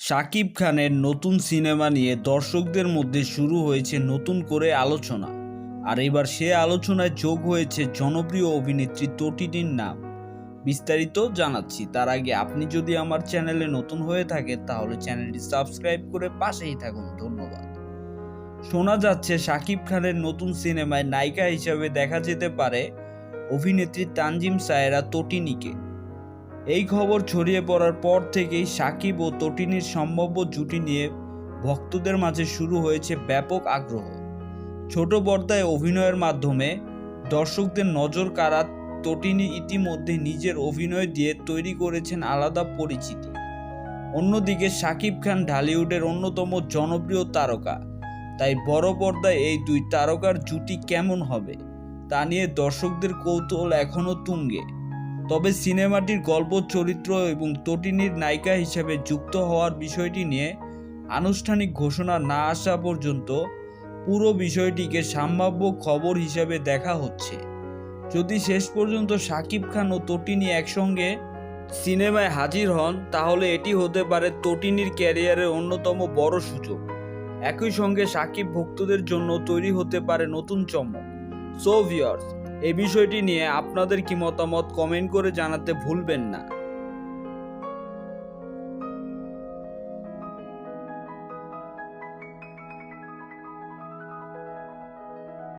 শাকিব খানের নতুন সিনেমা নিয়ে দর্শকদের মধ্যে শুরু হয়েছে নতুন করে আলোচনা। আর এবার সে আলোচনায় যোগ হয়েছে জনপ্রিয় অভিনেত্রী তটিনীর নাম। বিস্তারিত জানাচ্ছি তার আগে আপনি যদি আমার চ্যানেলে নতুন হয়ে থাকেন তাহলে চ্যানেলটি সাবস্ক্রাইব করে পাশেই থাকুন। ধন্যবাদ। শোনা যাচ্ছে শাকিব খানের নতুন সিনেমায় নায়িকা হিসেবে দেখা যেতে পারে অভিনেত্রী তানজিম সায়রা তটিনীকে। এই খবর ছড়িয়ে পড়ার পর থেকেই শাকিব ও তটিনীর সম্ভাব্য জুটি নিয়ে ভক্তদের মাঝে শুরু হয়েছে ব্যাপক আগ্রহ। ছোট পর্দায় অভিনয়ের মাধ্যমে দর্শকদের নজর কাড়া তটিনী ইতিমধ্যে নিজের অভিনয় দিয়ে তৈরি করেছেন আলাদা পরিচিতি। অন্যদিকে শাকিব খান ঢালিউডের অন্যতম জনপ্রিয় তারকা, তাই বড় পর্দায় এই দুই তারকার জুটি কেমন হবে তা নিয়ে দর্শকদের কৌতূহল এখনও তুঙ্গে। তবে সিনেমাটির গল্প, চরিত্র এবং তটিনীর নায়িকা হিসেবে যুক্ত হওয়ার বিষয়টি নিয়ে আনুষ্ঠানিক ঘোষণা না আসা পর্যন্ত পুরো বিষয়টিকে সম্ভাব্য খবর হিসেবে দেখা হচ্ছে। যদি শেষ পর্যন্ত শাকিব খান ও তটিনী একসঙ্গে সিনেমায় হাজির হন তাহলে এটি হতে পারে তটিনীর ক্যারিয়ারের অন্যতম বড় সুযোগ। একই সঙ্গে শাকিব ভক্তদের জন্য তৈরি হতে পারে নতুন চমক। সো ভিউয়ার্স, এই বিষয়টি নিয়ে আপনাদের কি মতামত কমেন্ট করে জানাতে ভুলবেন না।